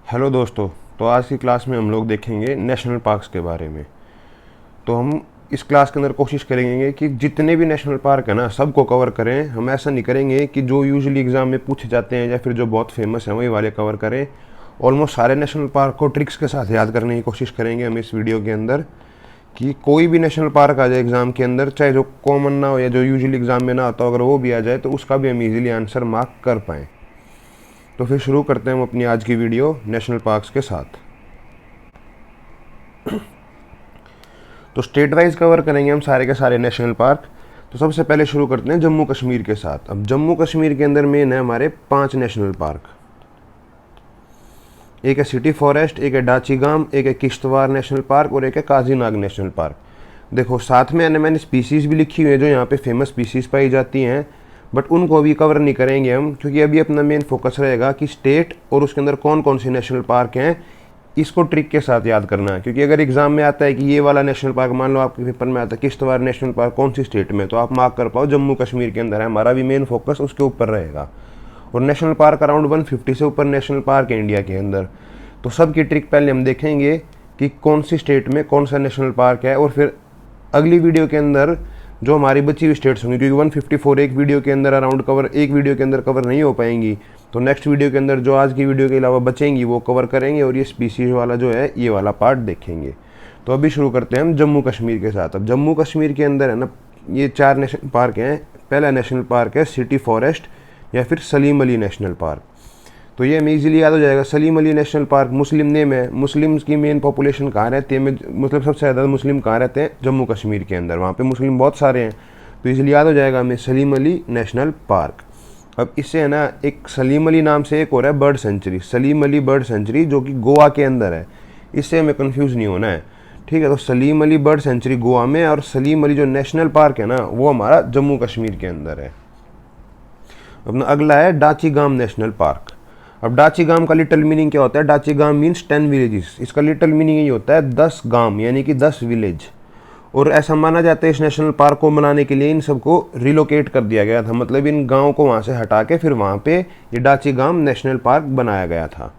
Hello दोस्तों। तो आज की क्लास में हम लोग देखेंगे नेशनल पार्क्स के बारे में। तो हम इस क्लास के अंदर कोशिश करेंगे कि जितने भी नेशनल पार्क है ना सबको कवर करें। हम ऐसा नहीं करेंगे कि जो यूजुअली एग्ज़ाम में पूछे जाते हैं या फिर जो बहुत फेमस हैं वही वाले कवर करें। ऑलमोस्ट सारे नेशनल पार्क को ट्रिक्स के साथ याद करने की कोशिश करेंगे हम इस वीडियो के अंदर, कि कोई भी नेशनल पार्क आ जाए एग्ज़ाम के अंदर, चाहे जो कॉमन ना हो या जो यूजुअली एग्ज़ाम में ना आता हो, अगर वो भी आ जाए तो उसका भी हम इजीली आंसर मार्क कर पाएँ। तो फिर शुरू करते हैं हम अपनी आज की वीडियो नेशनल पार्क्स के साथ। तो स्टेट वाइज कवर करेंगे हम सारे के सारे नेशनल पार्क। तो सबसे पहले शुरू करते हैं जम्मू कश्मीर के साथ। अब जम्मू कश्मीर के अंदर मेन है हमारे 5 नेशनल पार्क। एक है सिटी फॉरेस्ट, एक है डाचीगाम, एक है किश्तवाड़ नेशनल पार्क और एक है काजीनाग नेशनल पार्क। देखो साथ में मैंने स्पीसीज़ भी लिखी हुई है जो यहाँ पे फेमस स्पीसीज़ पाई जाती हैं, बट उनको अभी कवर नहीं करेंगे हम, क्योंकि अभी अपना मेन फोकस रहेगा कि स्टेट और उसके अंदर कौन कौन सी नेशनल पार्क हैं, इसको ट्रिक के साथ याद करना है। क्योंकि अगर एग्जाम में आता है कि ये वाला नेशनल पार्क, मान लो आपके पेपर में आता है किश्तवाड़ नेशनल पार्क कौन सी स्टेट में, तो आप मार्क कर पाओ जम्मू कश्मीर के अंदर है। हमारा भी मेन फोकस उसके ऊपर रहेगा। और नेशनल पार्क अराउंड 150 से ऊपर नेशनल पार्क है इंडिया के अंदर। तो सब की ट्रिक पहले हम देखेंगे कि कौन सी स्टेट में कौन सा नेशनल पार्क है, और फिर अगली वीडियो के अंदर जो हमारी बची हुई स्टेट्स होंगी, क्योंकि 154 एक वीडियो के अंदर अराउंड कवर, एक वीडियो के अंदर कवर नहीं हो पाएंगी, तो नेक्स्ट वीडियो के अंदर जो आज की वीडियो के अलावा बचेंगी वो कवर करेंगे और ये स्पीसीज वाला जो है ये वाला पार्ट देखेंगे। तो अभी शुरू करते हैं हम जम्मू कश्मीर के साथ। अब जम्मू कश्मीर के अंदर है ना ये 4 नेशनल पार्क हैं। पहला नेशनल पार्क है सिटी फॉरेस्ट या फिर सलीम अली नेशनल पार्क। तो ये हमें इजीली याद हो जाएगा। सलीम अली नेशनल पार्क मुस्लिम नेम है। मुस्लिम्स की मेन पॉपुलेशन कहाँ रहती है, मतलब सबसे ज़्यादा मुस्लिम कहाँ रहते हैं, जम्मू कश्मीर के अंदर। वहाँ पे मुस्लिम बहुत सारे हैं, तो इजीली याद हो जाएगा हमें सलीम अली नेशनल पार्क। अब इससे है ना एक सलीम अली नाम से एक और है bird sanctuary, Salim Ali bird sanctuary, जो कि गोवा के अंदर है। इससे हमें कन्फ्यूज़ नहीं होना है, ठीक है। तो सलीम अली बर्ड सेंचुरी गोवा में, और सलीम अली जो नेशनल पार्क है ना वो हमारा जम्मू कश्मीर के अंदर है। अपना अगला है डाचीगाम नेशनल पार्क। अब डाचीगाम का लिटिल मीनिंग क्या होता है? Dachigam means 10 villages. इसका लिटिल मीनिंग यही होता है 10 गांव, यानी कि 10 विलेज। और ऐसा माना जाता है इस नेशनल पार्क को बनाने के लिए इन सबको रिलोकेट कर दिया गया था, मतलब इन गाँव को वहाँ से हटा के फिर वहाँ पे ये डाचीगाम नेशनल पार्क बनाया गया था।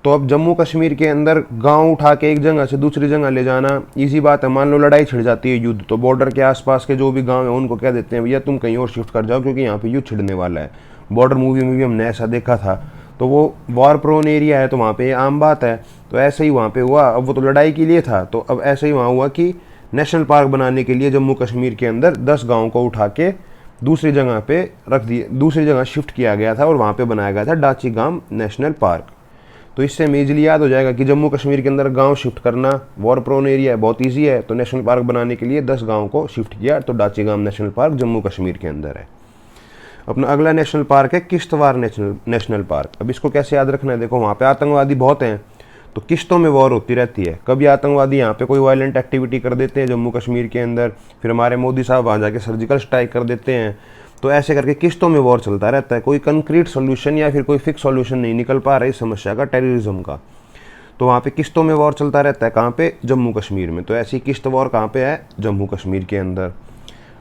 तो अब जम्मू कश्मीर के अंदर गांव उठा के एक जगह से दूसरी जगह ले जाना इजी बात है। मान लो लड़ाई छिड़ जाती है, युद्ध, तो बॉर्डर के आसपास के जो भी गांव है उनको कह देते हैं भैया तुम कहीं और शिफ्ट कर जाओ क्योंकि यहाँ पे युद्ध छिड़ने वाला है। बॉर्डर मूवी में भी हमने ऐसा देखा था। तो वो वॉर प्रोन एरिया है तो वहाँ पे आम बात है। तो ऐसे ही वहाँ पे हुआ। अब वो तो लड़ाई के लिए था, तो अब ऐसे ही वहाँ हुआ कि नेशनल पार्क बनाने के लिए जम्मू कश्मीर के अंदर 10 गाँव को उठा के दूसरी जगह पे रख दिए, दूसरी जगह शिफ्ट किया गया था और वहाँ पे बनाया गया था डाचीगाम नेशनल पार्क। तो इससे हमें इजीली याद हो जाएगा कि जम्मू कश्मीर के अंदर गांव शिफ्ट करना वॉर प्रोन एरिया है, बहुत इजी है। तो नेशनल पार्क बनाने के लिए 10 गांव को शिफ्ट किया, तो डाचीगाम नेशनल पार्क जम्मू कश्मीर के अंदर है। अपना अगला नेशनल पार्क है किश्तवाड़ नेशनल पार्क। अब इसको कैसे याद रखना है? देखो वहाँ पे आतंकवादी बहुत हैं, तो किश्तों में वॉर होती रहती है। कभी आतंकवादी यहाँ पे कोई वायलेंट एक्टिविटी कर देते हैं जम्मू कश्मीर के अंदर, फिर हमारे मोदी साहब वहाँ जाके सर्जिकल स्ट्राइक कर देते हैं। तो ऐसे करके किश्तों में वॉर चलता रहता है। कोई कंक्रीट सॉल्यूशन या फिर कोई फिक्स सॉल्यूशन नहीं निकल पा रहा है इस समस्या का, टेररिज्म का। तो वहाँ पे किश्तों में वॉर चलता रहता है। कहाँ पे? जम्मू कश्मीर में। तो ऐसी किश्त वॉर कहाँ पे है? जम्मू कश्मीर के अंदर।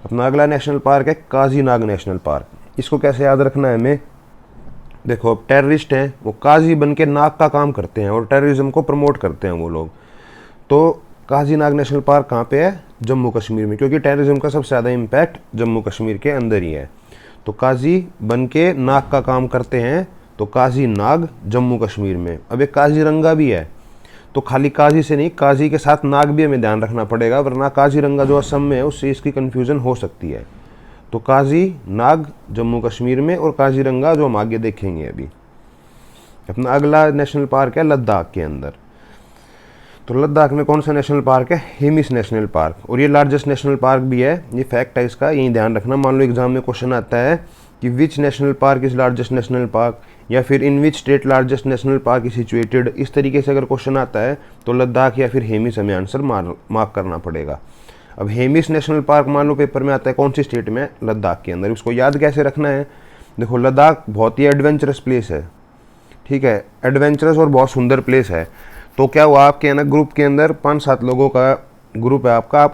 अपना अगला नेशनल पार्क है काजीनाग नेशनल पार्क। इसको कैसे याद रखना है हमें? देखो अब टेररिस्ट हैं, वो काजी बन के नाग का काम करते हैं और टेररिज्म को प्रमोट करते हैं वो लोग। तो काजीनाग नेशनल पार्क कहाँ पे है? जम्मू कश्मीर में, क्योंकि टेररिज्म का सबसे ज़्यादा इम्पैक्ट जम्मू कश्मीर के अंदर ही है। तो काजी बन के नाग का काम करते हैं, तो काजी नाग जम्मू कश्मीर में। अब एक काजीरंगा भी है, तो खाली काजी से नहीं, काजी के साथ नाग भी हमें ध्यान रखना पड़ेगा, वरना काजीरंगा जो असम में है उससे इसकी कन्फ्यूज़न हो सकती है। तो काजी नाग जम्मू कश्मीर में और काजीरंगा जो हम आगे देखेंगे अभी। अपना अगला नेशनल पार्क है लद्दाख के अंदर। तो लद्दाख में कौन सा नेशनल पार्क है? हेमिस नेशनल पार्क, और ये लार्जेस्ट नेशनल पार्क भी है। ये फैक्ट है इसका, यही ध्यान रखना। मान लो एग्जाम में क्वेश्चन आता है कि which national park is largest national park, या फिर in which state largest national park is situated, इस तरीके से अगर क्वेश्चन आता है तो लद्दाख या फिर हेमिस हमें आंसर मार्क करना पड़ेगा। अब हेमिस नेशनल पार्क मान लो पेपर में आता है कौन सी स्टेट में? लद्दाख के अंदर। उसको याद कैसे रखना है? देखो लद्दाख बहुत ही एडवेंचरस प्लेस है, ठीक है, एडवेंचरस और बहुत सुंदर प्लेस है। तो क्या हुआ, आपके ना ग्रुप के अंदर 5-7 लोगों का ग्रुप है आपका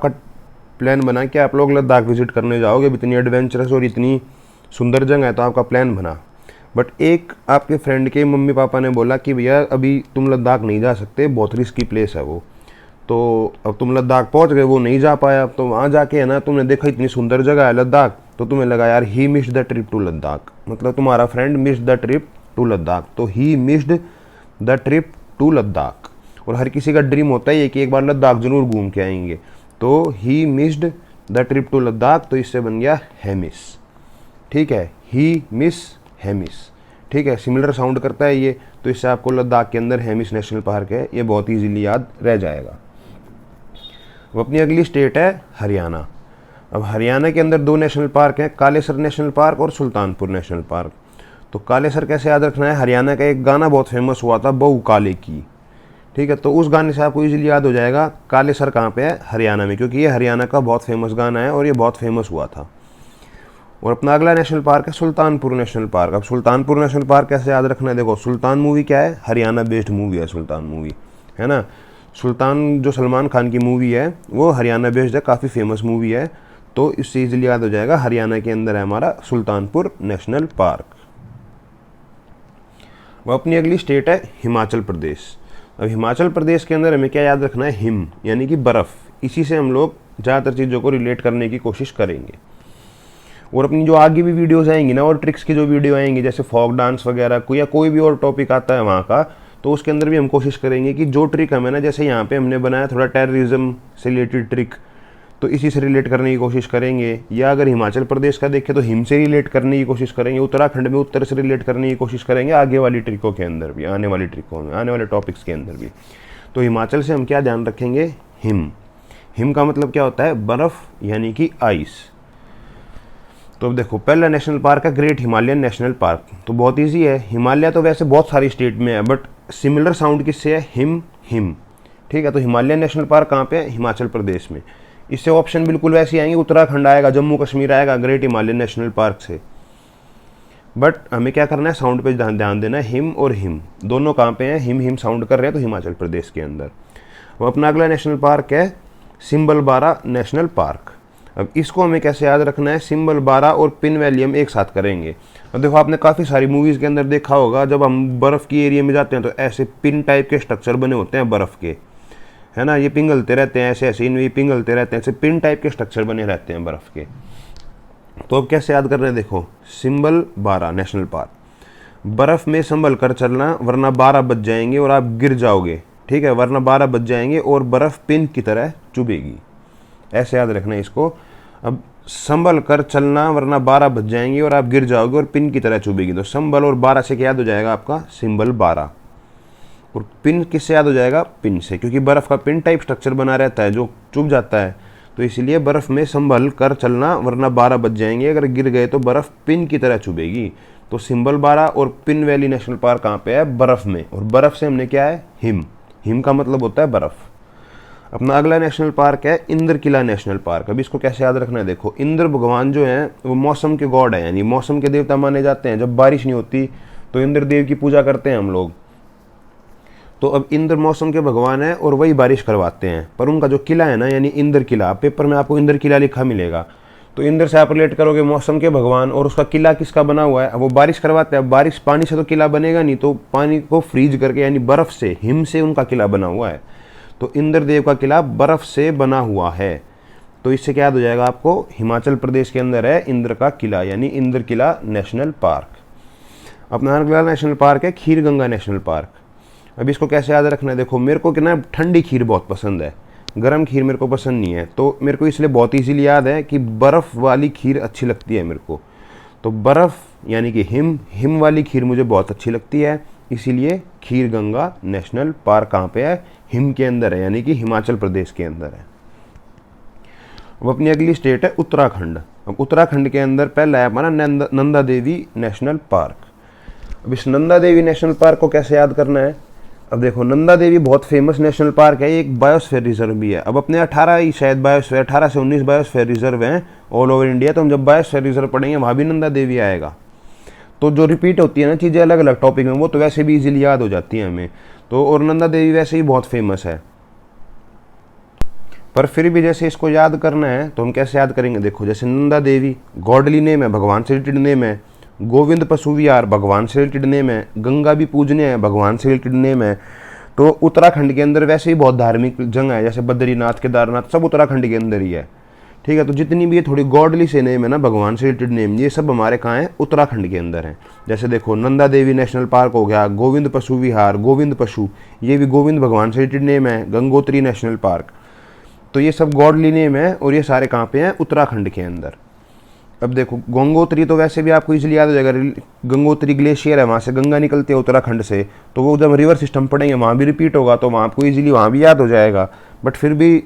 प्लान बना कि आप लोग लद्दाख विजिट करने जाओगे। इतनी एडवेंचरस और इतनी सुंदर जगह है, तो आपका प्लान बना। बट एक आपके फ्रेंड के मम्मी पापा ने बोला कि भैया अभी तुम लद्दाख नहीं जा सकते, बहुत रिस्की प्लेस है वो, तो अब तुम लद्दाख पहुंच गए, वो नहीं जा पाया। तो वहाँ जाके है ना, तुमने देखा इतनी सुंदर जगह है लद्दाख, तो तुम्हें लगा यार he missed the trip to Ladakh, मतलब तुम्हारा friend missed the trip to Ladakh, तो ही missed the trip to Ladakh. और हर किसी का ड्रीम होता है कि एक बार लद्दाख जरूर घूम के आएंगे, तो ही missed the trip to Ladakh, तो इससे बन गया हेमिस। ठीक है, ही मिस हेमिस। ठीक है, सिमिलर साउंड करता है ये, तो इससे आपको लद्दाख के अंदर हेमिस नेशनल पार्क है, ये बहुत इजीली याद रह जाएगा। अब अपनी अगली स्टेट है हरियाणा। अब हरियाणा के अंदर 2 नेशनल पार्क हैं, कालेसर नेशनल पार्क और सुल्तानपुर नेशनल पार्क। तो कालेसर कैसे याद रखना है, हरियाणा का एक गाना बहुत फेमस हुआ था, बहू काले की। ठीक है, तो उस गाने से आपको इजीली याद हो जाएगा कालेसर कहाँ पे है, हरियाणा में, क्योंकि ये हरियाणा का बहुत फेमस गाना है और ये बहुत फेमस हुआ था। और अपना अगला नेशनल पार्क है सुल्तानपुर नेशनल पार्क। अब सुल्तानपुर नेशनल पार्क कैसे याद रखना है, देखो सुल्तान मूवी क्या है, हरियाणा बेस्ड मूवी है सुल्तान मूवी, है ना। सुल्तान जो सलमान खान की मूवी है वो हरियाणा बेस्ड है, काफ़ी फेमस मूवी है, तो इससे इजीली याद हो जाएगा हरियाणा के अंदर है हमारा सुल्तानपुर नेशनल पार्क। वो अपनी अगली स्टेट है हिमाचल प्रदेश। अब हिमाचल प्रदेश के अंदर हमें क्या याद रखना है, हिम यानी कि बर्फ़। इसी से हम लोग ज़्यादातर चीज़ों को रिलेट करने की कोशिश करेंगे। और अपनी जो आगे भी वीडियोस आएंगी ना, और ट्रिक्स की जो वीडियो आएंगी, जैसे फॉक डांस वगैरह या कोई भी और टॉपिक आता है वहाँ का, तो उसके अंदर भी हम कोशिश करेंगे कि जो ट्रिक हमें ना, जैसे यहाँ पे हमने बनाया थोड़ा टेररिज्म से रिलेटेड ट्रिक, तो इसी से रिलेट करने की कोशिश करेंगे। या अगर हिमाचल प्रदेश का देखें तो हिम से रिलेट करने की कोशिश करेंगे, उत्तराखंड में उत्तर से रिलेट करने की कोशिश करेंगे, आगे वाली ट्रिकों के अंदर भी, आने वाली ट्रिकों में, आने वाले टॉपिक्स के अंदर भी। तो हिमाचल से हम क्या ध्यान रखेंगे, हिम। हिम का मतलब क्या होता है, बर्फ़ यानी कि आइस। तो अब देखो, पहला नेशनल पार्क है ग्रेट हिमालयन नेशनल पार्क। तो बहुत ईजी है, हिमालय तो वैसे बहुत सारी स्टेट में है, बट सिमिलर साउंड किससे है, हिम हिम। ठीक है, तो हिमालयन नेशनल पार्क कहाँ पे है, हिमाचल प्रदेश में। इससे ऑप्शन बिल्कुल वैसे आएंगे, उत्तराखंड आएगा, जम्मू कश्मीर आएगा ग्रेट हिमालयन नेशनल पार्क से। बट हमें क्या करना है, साउंड पे ध्यान देना है, हिम और हिम दोनों कहाँ पे हैं, हिम हिम साउंड कर रहे हैं तो हिमाचल प्रदेश के अंदर। वो अपना अगला नेशनल पार्क है सिम्बलबारा नेशनल पार्क। अब इसको हमें कैसे याद रखना है, सिम्बलबारा और पिन वैली हम एक साथ करेंगे। अब देखो, आपने काफ़ी सारी मूवीज़ के अंदर देखा होगा, जब हम बर्फ़ की एरिया में जाते हैं तो ऐसे पिन टाइप के स्ट्रक्चर बने होते हैं बर्फ़ के, है ना, ये पिघलते रहते हैं ऐसे ऐसे, इनमें पिघलते रहते हैं, ऐसे पिन टाइप के स्ट्रक्चर बने रहते हैं बर्फ़ के। तो अब कैसे याद कर रहे हैं, देखो सिम्बलबारा नेशनल पार्क, बर्फ़ में संभल कर चलना वरना 12 बज जाएंगे और आप गिर जाओगे। ठीक है, वरना 12 बज जाएंगे और बर्फ़ पिन की तरह चुभेगी, ऐसे याद रखना है इसको। अब संभल कर चलना वरना 12 बज जाएंगे और आप गिर जाओगे और पिन की तरह चुभेगी, तो संभल और 12 से क्या याद हो जाएगा आपका, सिम्बलबारा। और पिन किससे याद हो जाएगा, पिन से, क्योंकि बर्फ़ का पिन टाइप स्ट्रक्चर बना रहता है जो चुभ जाता है, तो इसलिए बर्फ़ में संभल कर चलना वरना 12 बज जाएंगे, अगर गिर गए तो बर्फ़ पिन की तरह चुभेगी। तो सिम्बलबारा और पिन वैली नेशनल पार्क कहाँ पे है, बर्फ़ में, और बर्फ़ से हमने क्या है, हिम। हिम का मतलब होता है बर्फ़। अपना अगला नेशनल पार्क है इंद्रकिला नेशनल पार्क। अब इसको कैसे याद रखना है, देखो इंद्र भगवान जो हैं वो मौसम के गॉड हैं, यानी मौसम के देवता माने जाते हैं। जब बारिश नहीं होती तो इंद्र देव की पूजा करते हैं हम लोग। तो अब इंद्र मौसम के भगवान हैं और वही बारिश करवाते हैं, पर उनका जो किला है ना, यानी इंद्र किला, पेपर में आपको इंद्र किला लिखा मिलेगा, तो इंद्र से आप रिलेट करोगे मौसम के भगवान, और उसका किला किसका बना हुआ है, अब वो बारिश करवाते हैं। बारिश पानी से तो किला बनेगा नहीं, तो पानी को फ्रीज करके यानी बर्फ़ से, हिम से उनका किला बना हुआ है। तो इंद्रदेव का किला बर्फ़ से बना हुआ है, तो इससे क्या याद हो जाएगा आपको, हिमाचल प्रदेश के अंदर है इंद्र का किला, यानी इंद्र किला नेशनल पार्क। अपना अगला नेशनल पार्क है खीर गंगा नेशनल पार्क। अब इसको कैसे याद रखना है, देखो मेरे को क्या ना, ठंडी खीर बहुत पसंद है, गर्म खीर मेरे को पसंद नहीं है, तो मेरे को इसलिए बहुत इजीली याद है कि बर्फ़ वाली खीर अच्छी लगती है मेरे को। तो बर्फ़ यानी कि हिम वाली खीर मुझे बहुत अच्छी लगती है, इसीलिए खीर गंगा नेशनल पार्क कहाँ पे है, हिम के अंदर है, यानी कि हिमाचल प्रदेश के अंदर है। अब अपनी अगली स्टेट है उत्तराखंड। अब उत्तराखंड के अंदर पहला है हमारा नंदा देवी नेशनल पार्क। अब इस नंदा देवी नेशनल पार्क को कैसे याद करना है, अब देखो नंदा देवी बहुत फेमस नेशनल पार्क है, एक बायोस्फीयर रिजर्व भी है। अब अपने 18 ही शायद बायोस्फीयर, 18 से 19 बायोस्फीयर रिजर्व हैं ऑल ओवर इंडिया, तो हम जब बायोस्फीयर रिजर्व पढ़ेंगे वहाँ भी नंदा देवी आएगा। तो जो रिपीट होती है ना चीज़ें अलग अलग टॉपिक में, वो तो वैसे भी इजीली याद हो जाती हैं हमें। तो और नंदा देवी वैसे ही बहुत फेमस है, पर फिर भी जैसे इसको याद करना है तो हम कैसे याद करेंगे, देखो जैसे नंदा देवी गॉडली नेम है, भगवान से रिलेटेड नेम है, गोविंद पशु विहार भगवान से रिलेटेड नेम है, गंगा भी पूजनीय है, भगवान से रिलेटेड नेम है। तो उत्तराखंड के अंदर वैसे ही बहुत धार्मिक जगह है, जैसे बद्रीनाथ, केदारनाथ, सब उत्तराखंड के अंदर ही है। ठीक है, तो जितनी भी ये थोड़ी गॉडली से नेम है ना, भगवान से रिलेटेड नेम, ये सब हमारे कहाँ हैं, उत्तराखंड के अंदर हैं। जैसे देखो नंदा देवी नेशनल पार्क हो गया, गोविंद पशु विहार, गोविंद पशु, ये भी गोविंद भगवान से रिलेटेड नेम है, गंगोत्री नेशनल पार्क। तो ये सब गॉडली नेम है और ये सारे कहाँ पे हैं, उत्तराखंड के अंदर। अब देखो गंगोत्री तो वैसे भी आपको इजीली याद हो जाएगा, गंगोत्री ग्लेशियर है, वहाँ से गंगा निकलती है उत्तराखंड से, तो वो जब रिवर सिस्टम पढ़ेंगे वहाँ भी रिपीट होगा, तो वहाँ आपको इजीली वहाँ भी याद हो जाएगा। बट फिर भी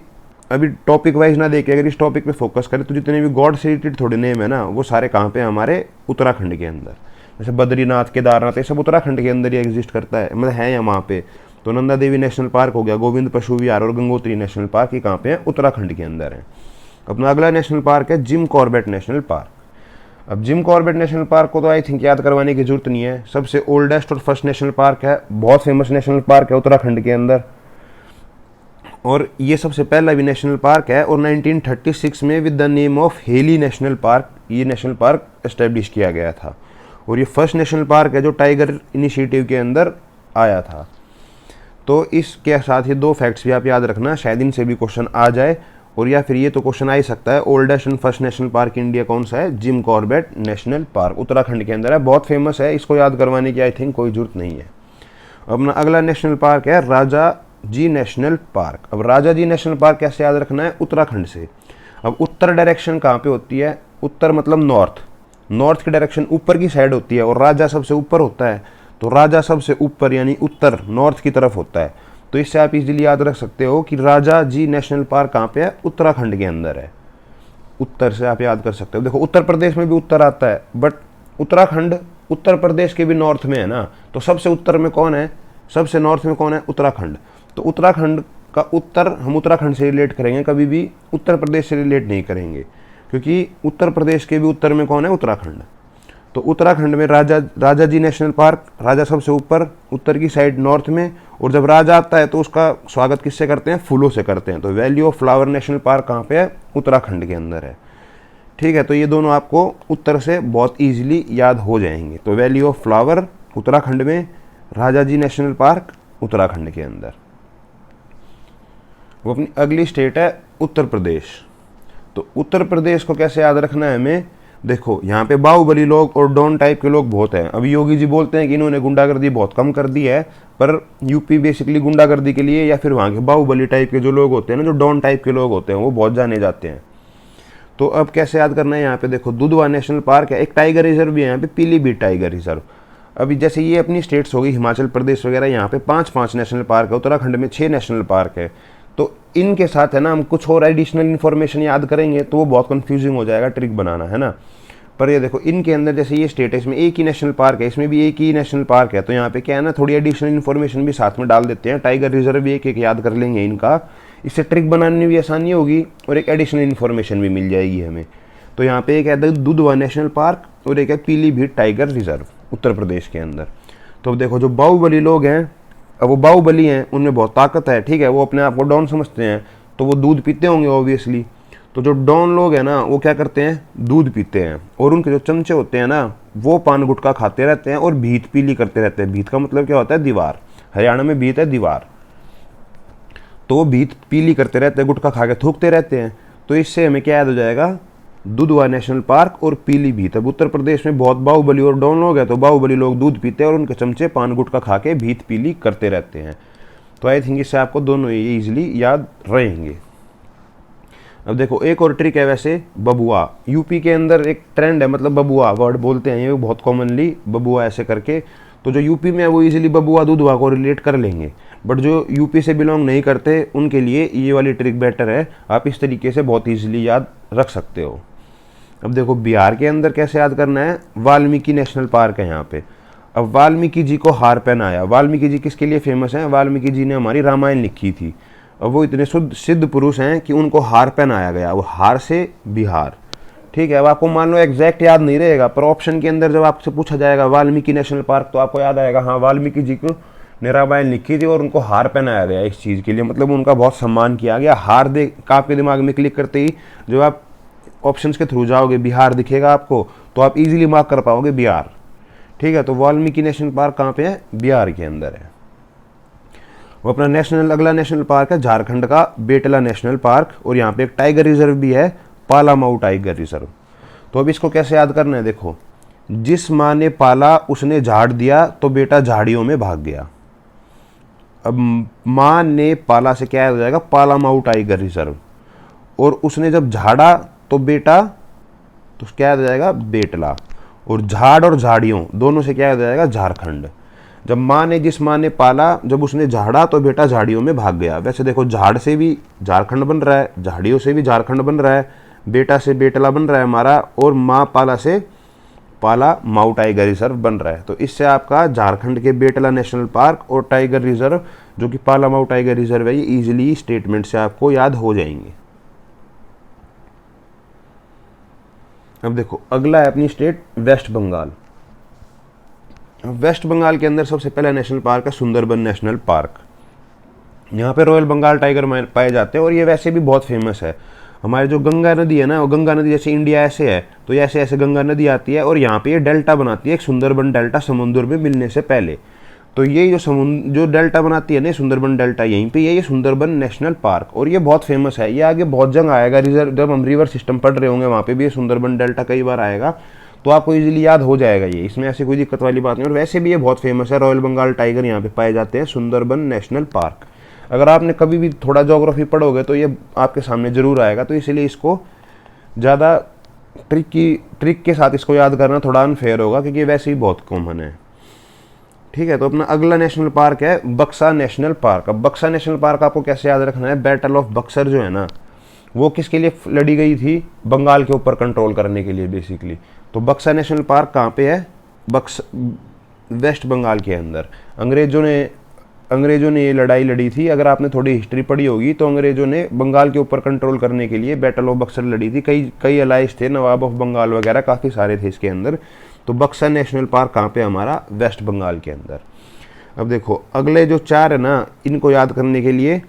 अभी टॉपिक वाइज ना देखे, अगर इस टॉपिक पे फोकस करें तो जितने भी गॉड से रिलेटेड थोड़े नेम है ना, वो सारे कहाँ पे हमारे उत्तराखंड के अंदर। जैसे बद्रीनाथ, केदारनाथ, ये सब उत्तराखंड के अंदर ही एग्जिस्ट करता है, मतलब है वहाँ पे। तो नंदा देवी नेशनल पार्क हो गया, गोविंद पशु विहार और गंगोत्री नेशनल पार्क, ये कहाँ पे है, उत्तराखंड के अंदर है। अपना अगला नेशनल पार्क है जिम कॉर्बेट नेशनल पार्क। अब जिम कॉर्बेट नेशनल पार्क को तो आई थिंक याद करवाने की जरूरत नहीं है, सबसे ओल्डेस्ट और फर्स्ट नेशनल पार्क है, बहुत फेमस नेशनल पार्क है उत्तराखंड के अंदर, और ये सबसे पहला भी नेशनल पार्क है। और 1936 में with the name of heli national park ये नेशनल पार्क एस्टेब्लिश किया गया था, और ये फर्स्ट नेशनल पार्क है जो टाइगर इनिशिएटिव के अंदर आया था। तो इसके साथ ही दो फैक्ट्स भी आप याद रखना, शायद इनसे भी क्वेश्चन आ जाए, और या फिर ये तो क्वेश्चन आ ही सकता है, oldest and first national park India कौन सा है, Jim Corbett national park, Uttarakhand के अंदर है, बहुत फेमस है, इसको याद करवाने की आई थिंक कोई जरूरत नहीं है। अपना अगला नेशनल पार्क है राजा जी नेशनल पार्क। अब राजा जी नेशनल पार्क कैसे याद रखना है, उत्तराखंड से। अब उत्तर डायरेक्शन कहाँ पे होती है, उत्तर मतलब नॉर्थ, नॉर्थ की डायरेक्शन ऊपर की साइड होती है, और राजा सबसे ऊपर होता है, तो राजा सबसे ऊपर यानी उत्तर नॉर्थ की तरफ होता है। तो इससे आप इजीली याद रख सकते हो कि राजा जी नेशनल पार्क कहाँ पे है, उत्तराखंड के अंदर है। उत्तर से आप याद कर सकते हो। देखो उत्तर प्रदेश में भी उत्तर आता है, बट उत्तराखंड उत्तर प्रदेश के भी नॉर्थ में है ना, तो सबसे उत्तर में कौन है, सबसे नॉर्थ में कौन है, उत्तराखंड। तो उत्तराखंड का उत्तर हम उत्तराखंड से रिलेट करेंगे, कभी भी उत्तर प्रदेश से रिलेट नहीं करेंगे, क्योंकि उत्तर प्रदेश के भी उत्तर में कौन है, उत्तराखंड। तो उत्तराखंड में राजा जी नेशनल पार्क, राजा सबसे ऊपर उत्तर की साइड नॉर्थ में, और जब राजा आता है तो उसका स्वागत किससे करते हैं, फूलों से करते हैं। तो valley of flower national park कहाँ पे है, उत्तराखंड के अंदर है। ठीक है, तो ये दोनों आपको उत्तर से बहुत ईजिली याद हो जाएंगे। तो वैली ऑफ फ्लावर उत्तराखंड में, राजा जी नेशनल पार्क उत्तराखंड के अंदर। वो अपनी अगली स्टेट है उत्तर प्रदेश। तो उत्तर प्रदेश को कैसे याद रखना है हमें, देखो यहाँ पे बाहुबली लोग और डॉन टाइप के लोग बहुत हैं। अभी योगी जी बोलते हैं कि इन्होंने गुंडागर्दी बहुत कम कर दी है, पर यूपी बेसिकली गुंडागर्दी के लिए, या फिर वहाँ के बाहुबली टाइप के जो लोग होते हैं ना, जो डॉन टाइप के लोग होते हैं, वो बहुत जाने जाते हैं। तो अब कैसे याद करना है, यहाँ पे देखो दुधवा नेशनल पार्क है, एक टाइगर रिजर्व भी है यहाँ पे, पीलीभीत टाइगर रिजर्व। अभी जैसे ये अपनी स्टेट्स होगी हिमाचल प्रदेश वगैरह, यहाँ पे 5-5 नेशनल पार्क है, उत्तराखंड में 6 नेशनल पार्क है। तो इनके साथ है ना हम कुछ और एडिशनल इन्फॉर्मेशन याद करेंगे तो वो बहुत कंफ्यूजिंग हो जाएगा, ट्रिक बनाना है ना। पर ये देखो इनके अंदर जैसे ये स्टेट है, इसमें एक ही नेशनल पार्क है, इसमें भी एक ही नेशनल पार्क है, तो यहाँ पे क्या है ना, थोड़ी एडिशनल इन्फॉर्मेशन भी साथ में डाल देते हैं। टाइगर रिजर्व भी एक एक याद कर लेंगे इनका, इससे ट्रिक बनाने में भी आसानी होगी और एक एडिशनल इन्फॉर्मेशन भी मिल जाएगी हमें। तो यहाँ पे एक है दुधवा नेशनल पार्क और एक है पीलीभीत टाइगर रिजर्व उत्तर प्रदेश के अंदर। तो अब देखो जो बाहुबली लोग हैं, अब वो बाहुबली हैं, उनमें बहुत ताकत है, ठीक है, वो अपने आप को डॉन समझते हैं, तो वो दूध पीते होंगे ऑब्वियसली। तो जो डॉन लोग हैं ना, वो क्या करते हैं, दूध पीते हैं, और उनके जो चमचे होते हैं ना, वो पान गुटखा खाते रहते हैं और भीत पीली करते रहते हैं। भीत का मतलब क्या होता है, दीवार, हरियाणा में भीत है दीवार। तो वो भीत पीली करते रहते हैं, गुटखा खा के थूकते रहते हैं। तो इससे हमें क्या याद हो जाएगा, दुधवा नेशनल पार्क और पीलीभीत। अब उत्तर प्रदेश में बहुत बाहुबली और डॉन लोग हैं, तो बाहुबली लोग दूध पीते हैं और उनके चमचे पान गुटखा खा के भीत पीली करते रहते हैं। तो आई थिंक इससे आपको दोनों ये ईजिली याद रहेंगे। अब देखो एक और ट्रिक है वैसे, बबुआ। यूपी के अंदर एक ट्रेंड है, मतलब बबुआ वर्ड बोलते हैं ये बहुत कॉमनली, बबुआ ऐसे करके। तो जो यूपी में है वो इजीली बबुआ दुधवा को रिलेट कर लेंगे, बट जो यूपी से बिलोंग नहीं करते उनके लिए ये वाली ट्रिक बेटर है, आप इस तरीके से बहुत ईजिली याद रख सकते हो। अब देखो बिहार के अंदर कैसे याद करना है, वाल्मीकि नेशनल पार्क है यहाँ पे। अब वाल्मीकि जी को हार पहनाया, वाल्मीकि जी किसके लिए फेमस हैं, वाल्मीकि जी ने हमारी रामायण लिखी थी। अब वो इतने शुद्ध सिद्ध पुरुष हैं कि उनको हार पहनाया गया, वो हार से बिहार, ठीक है। अब आपको मान लो एग्जैक्ट याद नहीं रहेगा, पर ऑप्शन के अंदर जब आपसे पूछा जाएगा वाल्मीकि नेशनल पार्क, तो आपको याद आएगा हाँ वाल्मीकि जी को ने रामायण लिखी थी और उनको हार पहनाया गया इस चीज़ के लिए, मतलब उनका बहुत सम्मान किया गया। हार देख आपके दिमाग में क्लिक करते ही जब आप ऑप्शंस के थ्रू जाओगे बिहार दिखेगा आपको, तो आप इजीली मार्क कर पाओगे बिहार। ठीक है, तो वाल्मीकि नेशनल पार्क कहाँ पे है? बिहार के अंदर है। वो अपना अगला नेशनल पार्क है झारखंड का बेटला नेशनल पार्क, और यहाँ पे एक टाइगर रिजर्व भी है, पालामाऊ टाइगर रिजर्व। तो अब इसको कैसे याद करना है? देखो, जिस माँ ने पाला उसने झाड़ दिया तो बेटा झाड़ियों में भाग गया। अब माँ ने पाला से क्या याद हो जाएगा? पालामाऊ टाइगर रिजर्व। और उसने जब झाड़ा तो बेटा, तो क्या याद हो जाएगा? बेटला। और झाड़ और झाड़ियों दोनों से क्या याद हो जाएगा? झारखंड। जब जिस माँ ने पाला, जब उसने झाड़ा तो बेटा झाड़ियों में भाग गया। वैसे देखो, झाड़ से भी झारखंड बन रहा है, झाड़ियों से भी झारखंड बन रहा है, बेटा से बेटला बन रहा है हमारा, और माँ पाला से पालामाऊ टाइगर रिजर्व बन रहा है। तो इससे आपका झारखंड के बेटला नेशनल पार्क और टाइगर रिजर्व जो कि पालामाऊ टाइगर रिजर्व है, ये इजीली स्टेटमेंट से आपको याद हो जाएंगे। अब देखो, अगला है अपनी स्टेट वेस्ट बंगाल। वेस्ट बंगाल के अंदर सबसे पहला नेशनल पार्क है सुंदरबन नेशनल पार्क। यहाँ पे रॉयल बंगाल टाइगर पाए जाते हैं, और ये वैसे भी बहुत फेमस है। हमारे जो गंगा नदी है ना, वो गंगा नदी जैसे इंडिया ऐसे है, तो ऐसे ऐसे गंगा नदी आती है, और यहाँ पे ये डेल्टा बनाती है, एक सुंदरबन डेल्टा समुद्र में मिलने से पहले। तो ये जो डेल्टा बनाती है ना, सुंदरबन डेल्टा, यहीं पे ये सुंदरबन नेशनल पार्क, और ये बहुत फेमस है। ये आगे बहुत जगह आएगा, जब हम रिवर सिस्टम पढ़ रहे होंगे वहाँ पे भी ये सुंदरबन डेल्टा कई बार आएगा, तो आपको इजीली याद हो जाएगा ये, इसमें ऐसी कोई दिक्कत वाली बात नहीं। और वैसे भी ये बहुत फेमस है, रॉयल बंगाल टाइगर यहाँ पे पाए जाते हैं सुंदरबन नेशनल पार्क। अगर आपने कभी भी थोड़ा ज्योग्राफी पढ़ोगे तो ये आपके सामने जरूर आएगा, तो इसलिए इसको ज़्यादा ट्रिक के साथ इसको याद करना थोड़ा अनफेयर होगा, क्योंकि वैसे ही बहुत कॉमन है। ठीक है, तो अपना अगला नेशनल पार्क है बक्सा नेशनल पार्क। अब बक्सा नेशनल पार्क आपको कैसे याद रखना है? बैटल ऑफ बक्सर जो है ना, वो किसके लिए लड़ी गई थी? बंगाल के ऊपर कंट्रोल करने के लिए बेसिकली। तो बक्सा नेशनल पार्क कहाँ पे है? वेस्ट बंगाल के अंदर। अंग्रेजों ने ये लड़ाई लड़ी थी। अगर आपने थोड़ी हिस्ट्री पढ़ी होगी तो अंग्रेजों ने बंगाल के ऊपर कंट्रोल करने के लिए बैटल ऑफ बक्सर लड़ी थी। कई अलाइज थे, नवाब ऑफ बंगाल वगैरह काफ़ी सारे थे इसके अंदर। तो बक्सा नेशनल पार्क कहाँ पे? हमारा वेस्ट बंगाल के अंदर। अब देखो, अगले जो 4 है ना, इनको याद करने के लिए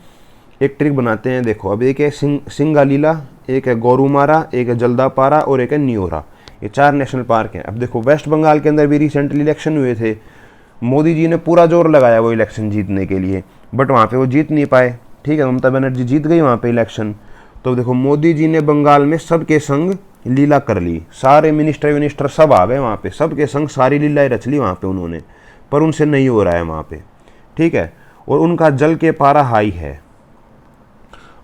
एक ट्रिक बनाते हैं। देखो, अब एक है सिंगालीला, एक है गोरुमारा, एक है जल्दापारा, और एक है न्योरा। ये 4 नेशनल पार्क हैं। अब देखो, वेस्ट बंगाल के अंदर भी रिसेंटली इलेक्शन हुए थे। मोदी जी ने पूरा जोर लगाया वो इलेक्शन जीतने के लिए, बट वहाँ पे वो जीत नहीं पाए। ठीक है, ममता बनर्जी जीत गई वहाँ पे इलेक्शन। तो देखो, मोदी जी ने बंगाल में सबके संग लीला कर ली, सारे मिनिस्टर सब आ गए वहाँ पे, सबके संग सारी लीलाएं रच ली वहाँ पे उन्होंने, पर उनसे नहीं हो रहा है वहाँ पे। ठीक है, और उनका जल के पारा हाई है।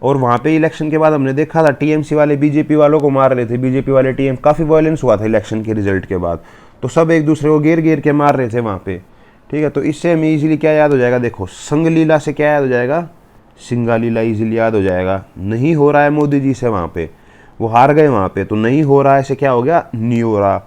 और वहाँ पे इलेक्शन के बाद हमने देखा था टीएमसी वाले बीजेपी वालों को मार रहे थे, बीजेपी वाले काफ़ी वायलेंस हुआ था इलेक्शन के रिजल्ट के बाद, तो सब एक दूसरे को घेर के मार रहे थे वहाँ पे। ठीक है, तो इससे हमें इजीली क्या याद हो जाएगा? देखो, संगलीला से क्या याद हो जाएगा? सिंगालीला इजीली याद हो जाएगा। नहीं हो रहा है मोदी जी से वहाँ पे, वो हार गए वहाँ पे, तो नहीं हो रहा है से क्या हो गया? न्योरा।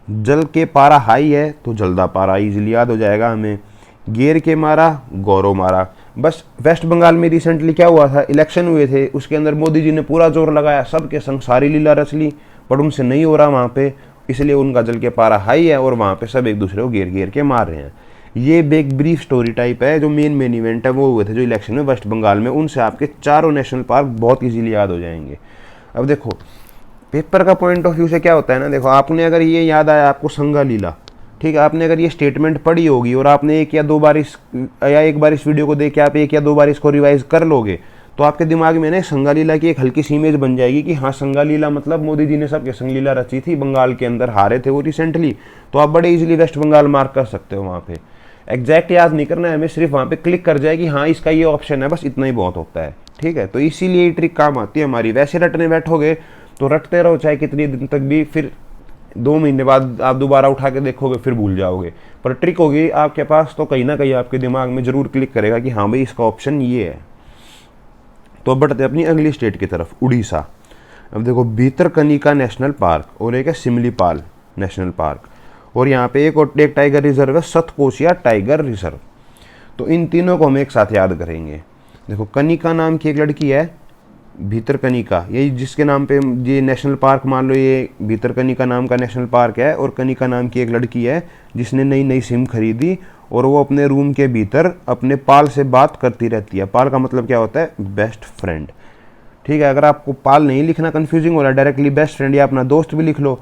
जल के पारा हाई है तो जल्दा पारा इजीली याद हो जाएगा हमें। घेर के मारा, गौरव मारा। बस वेस्ट बंगाल में रिसेंटली क्या हुआ था? इलेक्शन हुए थे, उसके अंदर मोदी जी ने पूरा जोर लगाया, सबके संग सारी लीला रच ली, पर उनसे नहीं हो रहा वहाँ पे, इसलिए उनका जल के पारा हाई है और वहाँ पे सब एक दूसरे को घेर के मार रहे हैं। ये एक ब्रीफ स्टोरी टाइप है। जो मेन इवेंट है वो हुए थे जो इलेक्शन में वेस्ट बंगाल में, उनसे आपके 4 नेशनल पार्क बहुत इजीली याद हो जाएंगे। अब देखो, पेपर का पॉइंट ऑफ व्यू से क्या होता है ना, देखो आपने अगर ये याद आया आपको संगालीला, ठीक है, आपने अगर ये स्टेटमेंट पढ़ी होगी और आपने एक बार इस वीडियो को देख के आप 1 या 2 बार इसको रिवाइज कर लोगे, तो आपके दिमाग में ना संगालीला की एक हल्की सी इमेज बन जाएगी कि हाँ, संगालीला मतलब मोदी जी ने सबके संग लीला रची थी, बंगाल के अंदर हारे थे वो रिसेंटली, तो आप बड़े इजीली वेस्ट बंगाल मार्क कर सकते हो। वहाँ पे एग्जैक्ट याद नहीं करना है हमें, सिर्फ वहाँ पे क्लिक कर जाए कि हाँ इसका ये ऑप्शन है, बस इतना ही बहुत होता है। ठीक है, तो इसीलिए ये ट्रिक काम आती है हमारी। वैसे रटने बैठोगे तो रटते रहो चाहे कितनी दिन तक भी, फिर 2 महीने बाद आप दोबारा उठा के देखोगे फिर भूल जाओगे, पर ट्रिक होगी आपके पास तो कहीं ना कहीं आपके दिमाग में जरूर क्लिक करेगा कि हाँ भाई इसका ऑप्शन ये है। तो अब बढ़ते अपनी अगली स्टेट की तरफ, उड़ीसा। अब देखो, भीतरकनिका नेशनल पार्क और एक है सिमलीपाल नेशनल पार्क, और यहाँ पे एक टाइगर रिजर्व है, सतकोशिया टाइगर रिजर्व। तो इन तीनों को हम एक साथ याद करेंगे। देखो, कनिका नाम की एक लड़की है, भीतरकनिका, यही जिसके नाम पे ये नेशनल पार्क मान लो, ये भीतरकनिका नाम का नेशनल पार्क है, और कनिका नाम की एक लड़की है जिसने नई सिम खरीदी और वो अपने रूम के भीतर अपने पाल से बात करती रहती है। पाल का मतलब क्या होता है? Best friend. ठीक है, अगर आपको पाल नहीं लिखना कंफ्यूजिंग हो रहा है, डायरेक्टली बेस्ट फ्रेंड या अपना दोस्त भी लिख लो,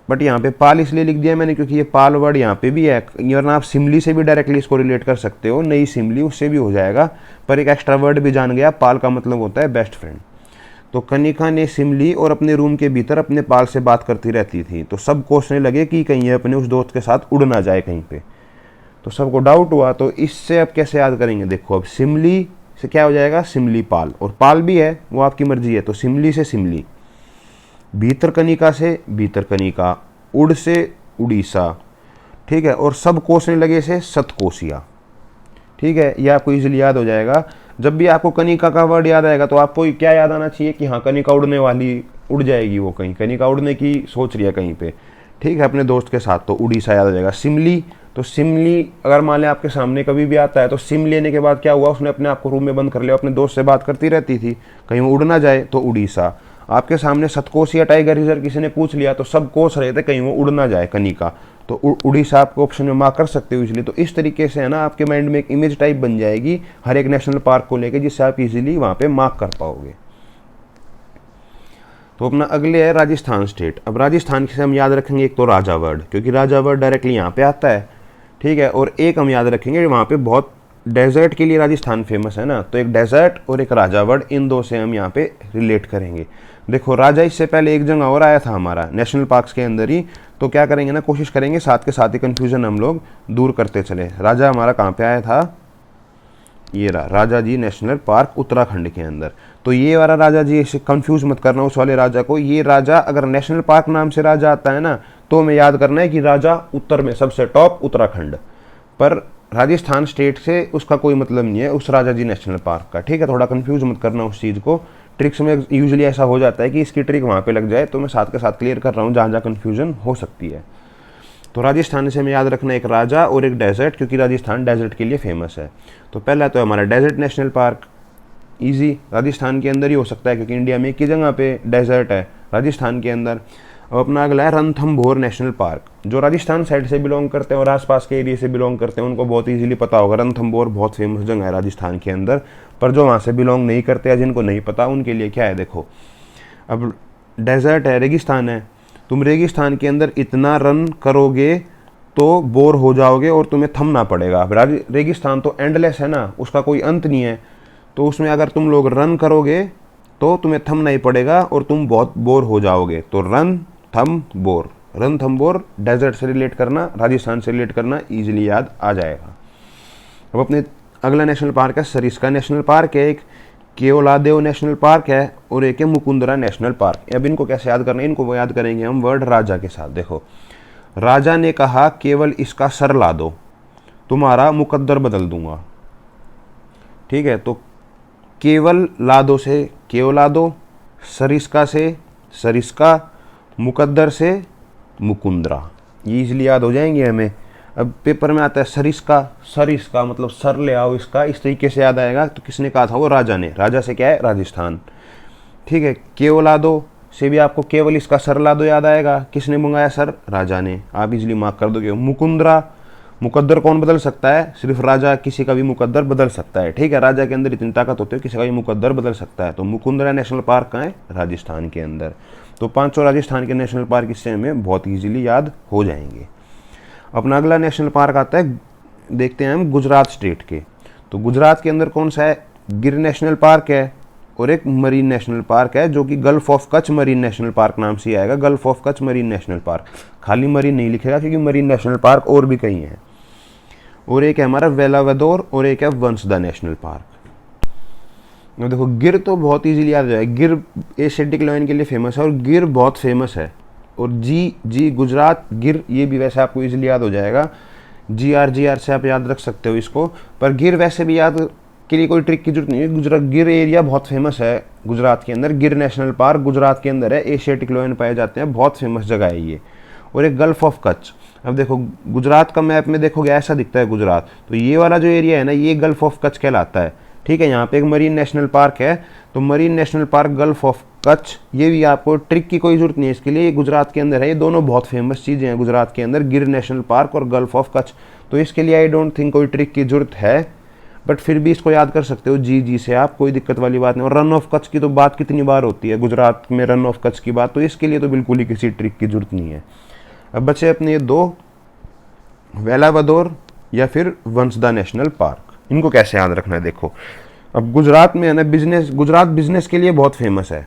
बट यहाँ पे पाल इसलिए लिख दिया मैंने क्योंकि ये पाल वर्ड यहाँ पे भी है, वरना आप सिमली से भी डायरेक्टली इसको रिलेट कर सकते हो, नई सिमली उससे भी हो जाएगा, पर एक एक्स्ट्रा वर्ड भी जान गया, पाल का मतलब होता है बेस्ट फ्रेंड। तो कनिका ने सिमली और अपने रूम के भीतर अपने पाल से बात करती रहती थी, तो सब कोसने लगे कि कहीं ये अपने उस दोस्त के साथ उड़ ना जाए कहीं पे, तो सबको डाउट हुआ। तो इससे अब कैसे याद करेंगे, देखो अब सिमली से क्या हो जाएगा, सिमली पाल, और पाल भी है वो आपकी मर्जी है, तो सिमली से सिमली, भीतर कनिका से भीतर कनिका, उड़ से उड़ीसा, ठीक है, और सब कोसने लगे से सतकोसिया, ठीक है, ये आपको इजीली याद हो जाएगा। जब भी आपको कनिका का वर्ड याद आएगा तो आपको क्या याद आना चाहिए कि हाँ कनिका उड़ने वाली, उड़ जाएगी वो कहीं, कनिका उड़ने की सोच रही है कहीं पे, ठीक है, अपने दोस्त के साथ, तो उड़ीसा याद आ जाएगा। सिमली, तो सिमली अगर मान लें आपके सामने कभी भी आता है तो सिम लेने के बाद क्या हुआ, उसने अपने आप को रूम में बंद कर लिया, अपने दोस्त से बात करती रहती थी, कहीं वो उड़ ना जाए, तो उड़ीसा। आपके सामने सतकोसिया टाइगर रिजर्व किसी ने पूछ लिया तो सब कोस रहे थे कहीं वो उड़ ना जाए कनिका, तो उड़ीसा आपको ऑप्शन में मार्क कर सकते हो इजीली। तो इस तरीके से है ना आपके माइंड में एक इमेज टाइप बन जाएगी हर एक नेशनल पार्क को लेकर, जिससे आप इजीली वहाँ पे मार्क कर पाओगे। तो अपना अगले है राजस्थान स्टेट। अब राजस्थान से हम याद रखेंगे एक तो राजा वर्ड, क्योंकि राजा वर्ड डायरेक्टली यहाँ पे आता है, ठीक है, और एक हम याद रखेंगे वहाँ पे बहुत डेजर्ट के लिए राजस्थान फेमस है ना, तो एक डेजर्ट और एक राजा वर्ड, इन दो से हम यहाँ पे रिलेट करेंगे। देखो राजा इससे पहले एक जगह और आया था हमारा नेशनल पार्क्स के अंदर ही, तो क्या करेंगे ना, कोशिश करेंगे साथ के साथ ही कन्फ्यूजन हम लोग दूर करते चले। राजा हमारा कहाँ पे आया था, ये रहा राजा जी नेशनल पार्क उत्तराखंड के अंदर। तो ये वाला राजा जी, इसे कंफ्यूज मत करना उस वाले राजा को, ये राजा अगर नेशनल पार्क नाम से राजा आता है ना तो हमें याद करना है कि राजा उत्तर में सबसे टॉप उत्तराखंड, पर राजस्थान स्टेट से उसका कोई मतलब नहीं है उस राजा जी नेशनल पार्क का, ठीक है, थोड़ा कंफ्यूज मत करना उस चीज़ को। ट्रिक्स में यूजुअली ऐसा हो जाता है कि इसकी ट्रिक वहाँ पे लग जाए, तो मैं साथ के साथ क्लियर कर रहा हूँ जहाँ जहाँ कन्फ्यूजन हो सकती है। तो राजस्थान से हमें याद रखना एक राजा और एक डेजर्ट, क्योंकि राजस्थान डेजर्ट के लिए फेमस है। तो पहला तो हमारा desert national park, easy, Rajasthan के अंदर ही हो सकता है क्योंकि इंडिया में एक ही जगह पे डेजर्ट है, राजस्थान के अंदर। अब अपना अगला है रणथंभौर नेशनल पार्क, जो राजस्थान साइड से बिलोंग करते हैं और आसपास के एरिया से बिलोंग करते हैं उनको बहुत इजीली पता होगा, रणथंभौर बहुत फेमस जगह है राजस्थान के अंदर। पर जो वहाँ से बिलोंग नहीं करते या जिनको नहीं पता उनके लिए क्या है, देखो अब डेजर्ट है, रेगिस्तान है, तुम रेगिस्तान के अंदर इतना रन करोगे तो बोर हो जाओगे और तुम्हें थमना पड़ेगा। अब रेगिस्तान तो एंडलेस है ना, उसका कोई अंत नहीं है, तो उसमें अगर तुम लोग रन करोगे तो तुम्हें थमना ही पड़ेगा और तुम बहुत बोर हो जाओगे। तो रन थम बोर, रन थम बोर, डेजर्ट से रिलेट करना, राजस्थान से रिलेट करना, इजीली याद आ जाएगा। अब अपने अगला नेशनल पार्क है सरिस्का नेशनल पार्क है, एक केओलादेव नेशनल पार्क है और एक है मुकुंदरा नेशनल पार्क। अब इनको कैसे याद करना है, इनको याद करेंगे हम वर्ड राजा के साथ। देखो राजा ने कहा केवल इसका सर ला दो, तुम्हारा मुकद्दर बदल दूंगा, ठीक है, तो केवल लादो से केवलादो, सरिस्का से सरिस्का, मुकद्दर से मुकुंदरा, ये इसलिए याद हो जाएंगे हमें। अब पेपर में आता है सरिस्का, सरिस्का मतलब सर ले आओ इसका, इस तरीके से याद आएगा। तो किसने कहा था, वो राजा ने, राजा से क्या है, राजस्थान, ठीक है। केवलादो से भी आपको केवल इसका सर ला दो याद आएगा, किसने मंगाया सर, राजा ने, आप इजीली मार्क कर दोगे। मुकुंदरा, मुकद्दर कौन बदल सकता है, सिर्फ राजा किसी का भी मुकद्दर बदल सकता है, ठीक है, राजा के अंदर इतनी ताकत होती है किसी का भी मुकद्दर बदल सकता है। तो मुकुंदरा नेशनल पार्क कहाँ है, राजस्थान के अंदर। तो पांचों राजस्थान के नेशनल पार्क इससे हमें बहुत ईजिली याद हो जाएंगे। अपना अगला नेशनल पार्क आता है, देखते हैं हम गुजरात स्टेट के। तो गुजरात के अंदर कौन सा है, गिर नेशनल पार्क है और एक मरीन नेशनल पार्क है जो कि gulf of Kutch marine national park नाम से आएगा, gulf of Kutch marine national park, खाली मरीन नहीं लिखेगा क्योंकि मरीन नेशनल पार्क और भी कई हैं। और एक है हमारा वेलावदोर और एक है वंसदा नेशनल पार्क। देखो गिर तो बहुत इजीली याद जाए, गिर एशियाटिक लायन के लिए फेमस है और गिर बहुत फेमस है। और जी गुजरात गिर, ये भी वैसे आपको इजीली याद हो जाएगा, GR से आप याद रख सकते हो इसको। पर गिर वैसे भी याद के लिए कोई ट्रिक की जरूरत नहीं है, गुजरात गिर एरिया बहुत फेमस है गुजरात के अंदर, गिर नेशनल पार्क गुजरात के अंदर है, एशियाटिक लायन पाए जाते हैं, बहुत फेमस जगह है ये। और एक गल्फ ऑफ कच्छ। अब देखो गुजरात का मैप में देखोगे ऐसा दिखता है गुजरात, तो ये वाला जो एरिया है ना ये गल्फ ऑफ कच्छ कहलाता है, ठीक है। यहाँ पे एक मरीन नेशनल पार्क है, तो marine national park gulf of Kutch, ये भी आपको ट्रिक की कोई जरूरत नहीं है इसके लिए, ये गुजरात के अंदर है, ये दोनों बहुत फेमस चीज़ें हैं गुजरात के अंदर, गिर नेशनल पार्क और गल्फ ऑफ कच्छ। तो इसके लिए आई डोंट थिंक कोई ट्रिक की जरूरत है, बट फिर भी इसको याद कर सकते हो जी से आप, कोई दिक्कत वाली बात नहीं। और रन ऑफ कच्छ की तो बात कितनी बार होती है गुजरात में, रन ऑफ कच्छ की बात, तो इसके लिए तो बिल्कुल ही किसी ट्रिक की जरूरत नहीं है। अब बचे अपने ये दो, वेलावदोर या फिर वंसदा नेशनल पार्क। इनको कैसे याद रखना है, देखो अब गुजरात में है ना बिजनेस, गुजरात बिजनेस के लिए बहुत फेमस है,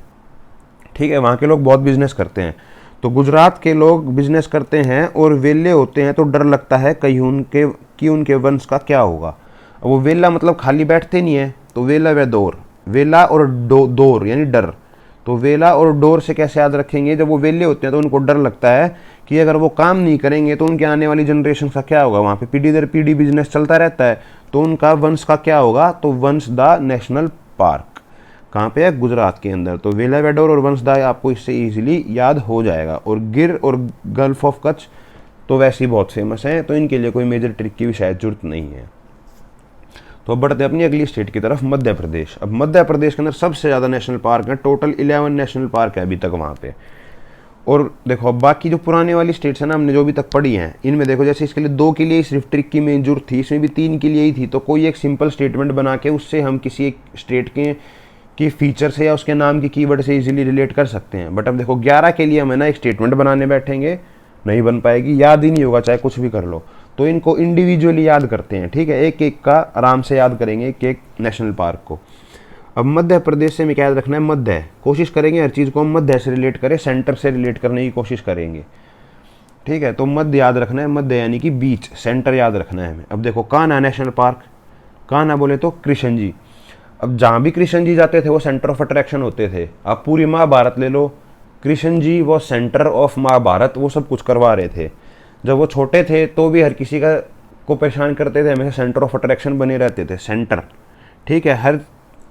ठीक है, वहाँ के लोग बहुत बिजनेस करते हैं। तो गुजरात के लोग बिजनेस करते हैं और वेले होते हैं, तो डर लगता है कहीं उनके वंश का क्या होगा। अब वो वेला मतलब खाली बैठते नहीं है, तो वेला व दौर, वेला और दौर यानी डर। तो वेला और डोर से कैसे याद रखेंगे, जब वो वेले होते हैं तो उनको डर लगता है कि अगर वो काम नहीं करेंगे तो उनके आने वाली जनरेशन का क्या होगा, वहाँ पे पीढ़ी दर पीढ़ी बिजनेस चलता रहता है, तो उनका वंश का क्या होगा। तो वंसदा नेशनल पार्क कहाँ पे है, गुजरात के अंदर। तो वेलावेडोर और वंसदा आपको इससे इजीली याद हो जाएगा। और गिर और गल्फ ऑफ कच्छ तो वैसे ही बहुत फेमस हैं, तो इनके लिए कोई मेजर ट्रिक की भी शायद जरूरत नहीं है। तो अब बढ़ते अपनी अगली स्टेट की तरफ, मध्य प्रदेश। अब मध्य प्रदेश के अंदर सबसे ज़्यादा नेशनल पार्क है, टोटल 11 नेशनल पार्क है अभी तक वहाँ पे। और देखो अब बाकी जो पुराने वाली स्टेट्स हैं ना, हमने जो अभी तक पढ़ी हैं, इनमें देखो जैसे इसके लिए 2 के लिए सिर्फ ट्रिक की मेन जरूरत थी, इसमें भी 3 के लिए ही थी। तो कोई एक सिंपल स्टेटमेंट बना के उससे हम किसी एक स्टेट के फीचर से या उसके नाम की कीवर्ड से इजीली रिलेट कर सकते हैं। बट अब देखो 11 के लिए हमें ना एक स्टेटमेंट बनाने बैठेंगे, नहीं बन पाएगी, याद ही नहीं होगा चाहे कुछ भी कर लो। तो इनको इंडिविजुअली याद करते हैं, ठीक है, एक एक का आराम से याद करेंगे एक एक नेशनल पार्क को। अब मध्य प्रदेश से हमें क्या याद रखना है, मध्य, कोशिश करेंगे हर चीज़ को हम मध्य से रिलेट करें, सेंटर से रिलेट करने की कोशिश करेंगे, ठीक है। तो मध्य याद रखना है, मध्य यानी कि बीच, सेंटर याद रखना है हमें। अब देखो कान्हा नेशनल पार्क, कान्हा बोले तो कृष्ण जी। अब जहाँ भी कृष्ण जी जाते थे वो सेंटर ऑफ अट्रैक्शन होते थे। आप पूरी महाभारत ले लो, कृष्ण जी वो सेंटर ऑफ महाभारत, वो सब कुछ करवा रहे थे। जब वो छोटे थे तो भी हर किसी को परेशान करते थे, हमेशा सेंटर ऑफ अट्रैक्शन बने रहते थे, सेंटर, ठीक है, हर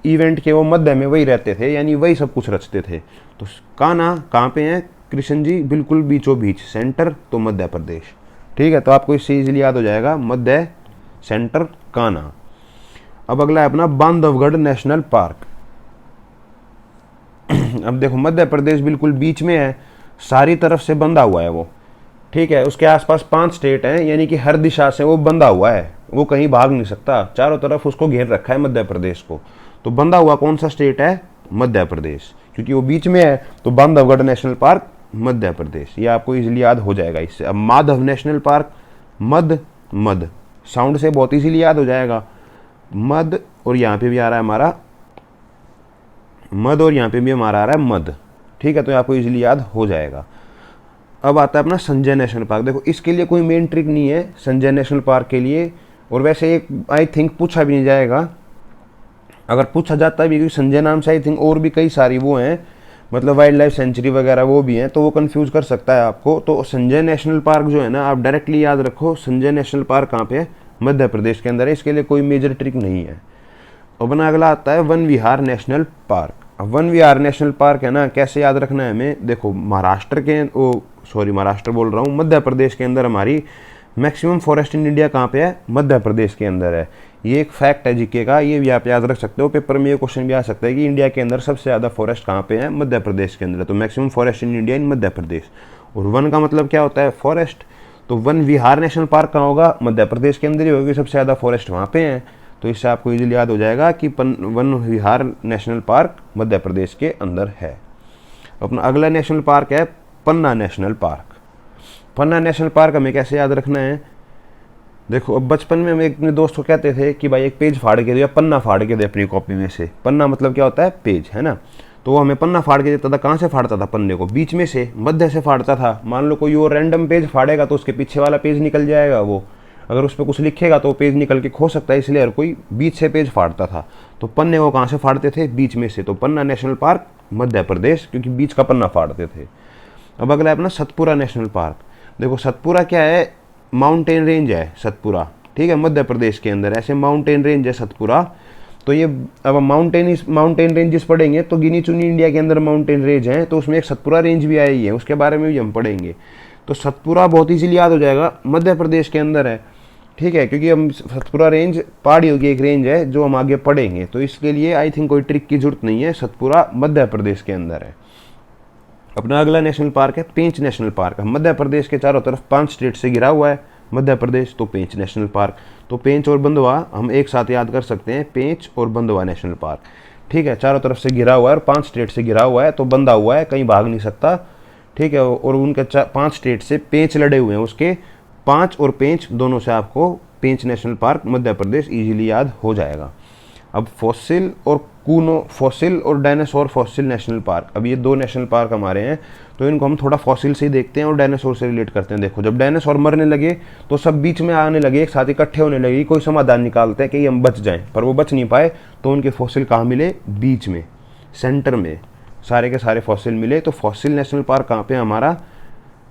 इवेंट के वो मध्य में वही रहते थे, यानी वही सब कुछ रचते थे। तो कान्हा कहाँ पे हैं, कृष्ण जी बिल्कुल बीचों बीच, सेंटर, तो मध्य प्रदेश, ठीक है। तो आपको इससे इजीली याद हो जाएगा, मध्य, सेंटर, कान्हा। अब अगला है अपना बांधवगढ़ नेशनल पार्क। अब देखो मध्य प्रदेश बिल्कुल बीच में है, सारी तरफ से बंधा हुआ है वो, ठीक है। उसके आसपास 5 स्टेट हैं, यानी कि हर दिशा से वो बंधा हुआ है, वो कहीं भाग नहीं सकता, चारों तरफ उसको घेर रखा है मध्य प्रदेश को। तो बंधा हुआ कौन सा स्टेट है, मध्य प्रदेश, क्योंकि वो बीच में है। तो बांधवगढ़ नेशनल पार्क मध्य प्रदेश, ये आपको इजीली याद हो जाएगा इससे। अब माधव नेशनल पार्क, मध साउंड से बहुत इजीली याद हो जाएगा, मध, और यहाँ पे भी आ रहा है हमारा मध, और यहाँ पे भी हमारा आ रहा है मध, ठीक है। तो आपको इजीली याद हो जाएगा। अब आता है अपना संजय नेशनल पार्क। देखो इसके लिए कोई मेन ट्रिक नहीं है संजय नेशनल पार्क के लिए, और वैसे एक आई थिंक पूछा भी नहीं जाएगा, अगर पूछा जाता भी, क्योंकि संजय नाम से आई थिंक और भी कई सारी वो हैं, मतलब वाइल्ड लाइफ सेंचुरी वगैरह वो भी हैं, तो वो कंफ्यूज कर सकता है आपको। तो संजय नेशनल पार्क जो है ना, आप डायरेक्टली याद रखो, संजय नेशनल पार्क कहाँ पे है, मध्य प्रदेश के अंदर है, इसके लिए कोई मेजर ट्रिक नहीं है। और अपना अगला आता है वन विहार नेशनल पार्क। अब वन विहार नेशनल पार्क है ना, कैसे याद रखना है हमें, देखो महाराष्ट्र बोल रहा हूँ, मध्य प्रदेश के अंदर हमारी मैक्सिमम फॉरेस्ट इन इंडिया कहाँ पे है, मध्य प्रदेश के अंदर है। ये एक फैक्ट है जीके का, ये भी आप याद रख सकते हो, पेपर में ये क्वेश्चन भी आ सकता है कि इंडिया के अंदर सबसे ज़्यादा फॉरेस्ट कहाँ पे है, मध्य प्रदेश के अंदर। तो maximum forest in India in Madhya Pradesh. और वन का मतलब क्या होता है, फॉरेस्ट, तो वन विहार नेशनल पार्क कहाँ होगा, मध्य प्रदेश के अंदर ही होगी, सबसे ज़्यादा फॉरेस्ट वहाँ पे हैं। तो इससे आपको इजीली याद हो जाएगा कि वन विहार नेशनल पार्क मध्य प्रदेश के अंदर है। अपना अगला नेशनल पार्क है पन्ना नेशनल पार्क। पन्ना नेशनल पार्क हमें कैसे याद रखना है, देखो अब बचपन में हम अपने दोस्त को कहते थे कि भाई एक पेज फाड़ के दे या पन्ना फाड़ के दे अपनी कॉपी में से। पन्ना मतलब क्या होता है, पेज, है ना। तो वो हमें पन्ना फाड़ के देता था, कहाँ से फाड़ता था पन्ने को, बीच में से, मध्य से फाड़ता था। मान लो कोई और रैंडम पेज फाड़ेगा तो उसके पीछे वाला पेज निकल जाएगा, वो अगर उस पर कुछ लिखेगा तो पेज निकल के खो सकता है, इसलिए हर कोई बीच से पेज फाड़ता था। तो पन्ने को कहाँ से फाड़ते थे, बीच में से। तो पन्ना नेशनल पार्क मध्य प्रदेश, क्योंकि बीच का पन्ना फाड़ते थे। अब अगला है अपना सतपुरा नेशनल पार्क। देखो सतपुरा क्या है, माउंटेन रेंज है सतपुरा, ठीक है, मध्य प्रदेश के अंदर ऐसे माउंटेन रेंज है सतपुरा। तो ये अब माउंटेन रेंजेस पढ़ेंगे तो गिनी चुनी इंडिया के अंदर माउंटेन रेंज हैं, तो उसमें एक सतपुरा रेंज भी आई है, उसके बारे में भी हम पढ़ेंगे। तो सतपुरा बहुत इजीली याद हो जाएगा, मध्य प्रदेश के अंदर है, ठीक है, क्योंकि हम सतपुरा रेंज पहाड़ियों की एक रेंज है जो हम आगे पढ़ेंगे, तो इसके लिए आई थिंक कोई ट्रिक की जरूरत नहीं है, सतपुरा मध्य प्रदेश के अंदर है। अपना अगला नेशनल पार्क है पेंच नेशनल पार्क। मध्य प्रदेश के चारों तरफ 5 स्टेट से घिरा हुआ है मध्य प्रदेश, तो पेंच नेशनल पार्क। तो पेंच और बंधवा हम एक साथ याद कर सकते हैं, पेंच और बंधवा नेशनल पार्क, ठीक है, चारों तरफ से घिरा हुआ है और 5 स्टेट से घिरा हुआ है, तो बंधा हुआ है, कहीं भाग नहीं सकता, ठीक है, और उनके 5 स्टेट से पेंच लड़े हुए हैं, उसके 5 और पेंच दोनों से आपको पेंच national park Madhya Pradesh easily याद हो जाएगा। अब फॉसिल और डायनासोर फॉसिल नेशनल पार्क, अब ये 2 नेशनल पार्क हमारे हैं, तो इनको हम थोड़ा फॉसिल से ही देखते हैं और डायनासोर से रिलेट करते हैं। देखो जब डायनासोर मरने लगे तो सब बीच में आने लगे, एक साथ इकट्ठे होने लगे, कोई समाधान निकालते हैं कि हम बच जाएं, पर वो बच नहीं पाए, तो उनके फॉसिल कहाँ मिले? बीच में, सेंटर में सारे के सारे फॉसिल मिले। तो फॉसिल नेशनल पार्क कहाँ पे? हमारा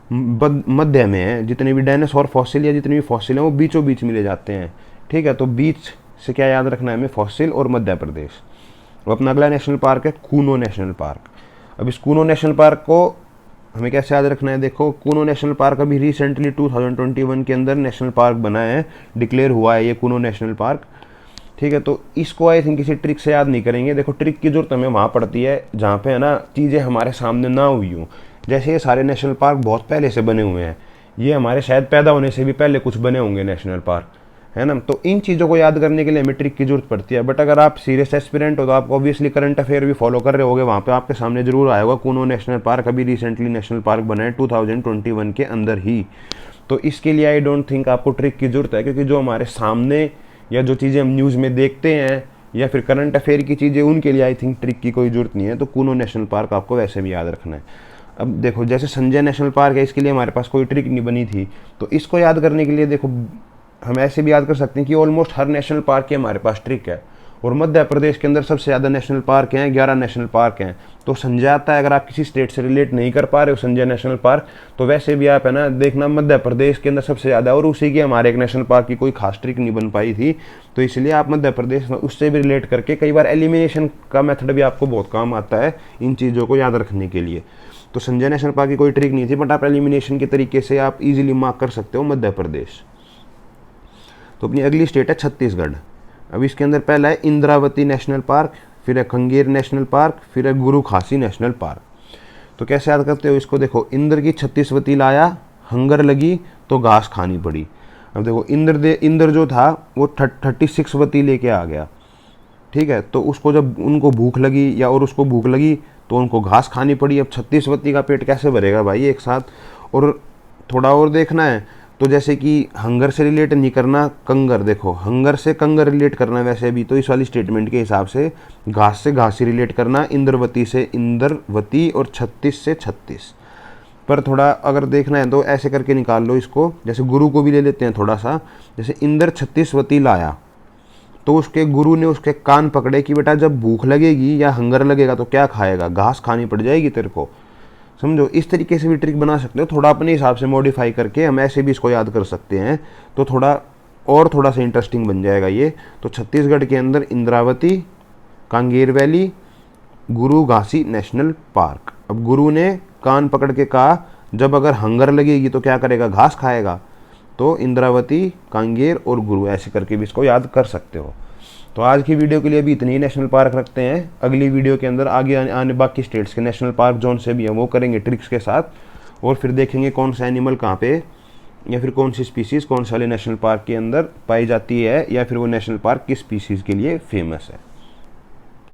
मध्य में है। जितने भी डायनासोर फॉसिल या जितने भी फॉसिल हैं वो बीचों बीच मिले जाते हैं, ठीक है। तो बीच से क्या याद रखना है हमें? फॉसिल और मध्य प्रदेश। अब अपना अगला नेशनल पार्क है कूनो नेशनल पार्क। अब इस कूनो नेशनल पार्क को हमें कैसे याद रखना है? देखो कूनो नेशनल पार्क अभी रिसेंटली 2021 के अंदर नेशनल पार्क बना है, डिक्लेयर हुआ है ये कूनो नेशनल पार्क, ठीक है। तो इसको आई थिंक किसी ट्रिक से याद नहीं करेंगे। देखो ट्रिक की जरूरत हमें वहाँ पड़ती है जहाँ पे है ना चीज़ें हमारे सामने ना हुई हों। जैसे ये सारे नेशनल पार्क बहुत पहले से बने हुए हैं, ये हमारे शायद पैदा होने से भी पहले कुछ बने होंगे नेशनल पार्क, है ना। तो इन चीज़ों को याद करने के लिए हमें ट्रिक की जरूरत पड़ती है। बट अगर आप सीरियस एस्पिरेंट हो तो आप ऑब्वियसली करंट अफेयर भी फॉलो कर रहे होगे, वहाँ पे आपके सामने जरूर आया होगा कूनो नेशनल पार्क अभी रिसेंटली नेशनल पार्क बना है 2021 के अंदर ही। तो इसके लिए आई डोंट थिंक आपको ट्रिक की जरूरत है, क्योंकि जो हमारे सामने या जो चीज़ें हम न्यूज़ में देखते हैं या फिर करंट अफेयर की चीज़ें, उनके लिए आई थिंक ट्रिक की कोई ज़रूरत नहीं है। तो कूनो नेशनल पार्क आपको वैसे भी याद रखना है। अब देखो जैसे संजय नेशनल पार्क है, इसके लिए हमारे पास कोई ट्रिक नहीं बनी थी, तो इसको याद करने के लिए देखो हम ऐसे भी याद कर सकते हैं कि ऑलमोस्ट हर नेशनल पार्क की हमारे पास ट्रिक है। और मध्य प्रदेश के अंदर सबसे ज़्यादा नेशनल पार्क हैं, 11 नेशनल पार्क हैं। तो संजय आता है, अगर आप किसी स्टेट से रिलेट नहीं कर पा रहे हो संजय नेशनल पार्क, तो वैसे भी आप है ना देखना मध्य प्रदेश के अंदर सबसे ज़्यादा, और उसी की हमारे एक नेशनल पार्क की कोई खास ट्रिक नहीं बन पाई थी। तो इसलिए आप मध्य प्रदेश उससे भी रिलेट करके, कई बार एलिमिनेशन का मेथड भी आपको बहुत काम आता है इन चीज़ों को याद रखने के लिए। तो संजय नेशनल पार्क की कोई ट्रिक नहीं थी, बट आप एलिमिनेशन के तरीके से आप इजीली मार्क कर सकते हो मध्य प्रदेश। तो अपनी अगली स्टेट है छत्तीसगढ़। अब इसके अंदर पहला है इंद्रावती नेशनल पार्क, फिर है कंगेर नेशनल पार्क, फिर है गुरु खासी नेशनल पार्क। तो कैसे याद करते हो इसको? देखो इंद्र की 36वती लाया, हंगर लगी तो घास खानी पड़ी। अब देखो इंद्र जो था वो 36वती लेके आ गया, ठीक है। तो उसको जब उनको भूख लगी या और उसको भूख लगी तो उनको घास खानी पड़ी। अब 36वती का पेट कैसे भरेगा भाई एक साथ? और थोड़ा और देखना है तो जैसे कि हंगर से रिलेट नहीं करना, कंगर, देखो हंगर से कंगर रिलेट करना वैसे भी, तो इस वाली स्टेटमेंट के हिसाब से घास से घासी रिलेट करना, इंद्रवती से इंद्रवती और 36 से 36। पर थोड़ा अगर देखना है तो ऐसे करके निकाल लो इसको, जैसे गुरु को भी ले लेते हैं थोड़ा सा। जैसे इंद्र 36वती लाया तो उसके गुरु ने उसके कान पकड़े कि बेटा जब भूख लगेगी या हंगर लगेगा तो क्या खाएगा? घास खानी पड़ जाएगी तेरे को, समझो। इस तरीके से भी ट्रिक बना सकते हो, थोड़ा अपने हिसाब से मॉडिफाई करके हम ऐसे भी इसको याद कर सकते हैं, तो थोड़ा सा इंटरेस्टिंग बन जाएगा ये। तो छत्तीसगढ़ के अंदर इंद्रावती, कांगेर वैली, गुरु घासी नेशनल पार्क। अब गुरु ने कान पकड़ के कहा जब अगर हंगर लगेगी तो क्या करेगा? घास खाएगा। तो इंद्रावती, कांगेर और गुरु ऐसे करके भी इसको याद कर सकते हो। तो आज की वीडियो के लिए भी इतनी ही नेशनल पार्क रखते हैं। अगली वीडियो के अंदर आगे आने बाकी स्टेट्स के नेशनल पार्क जोन से भी हैं वो करेंगे ट्रिक्स के साथ, और फिर देखेंगे कौन सा एनिमल कहाँ पे या फिर कौन सी स्पीसीज़ कौन से वाले नेशनल पार्क के अंदर पाई जाती है, या फिर वो नेशनल पार्क किस स्पीसीज़ के लिए फेमस है।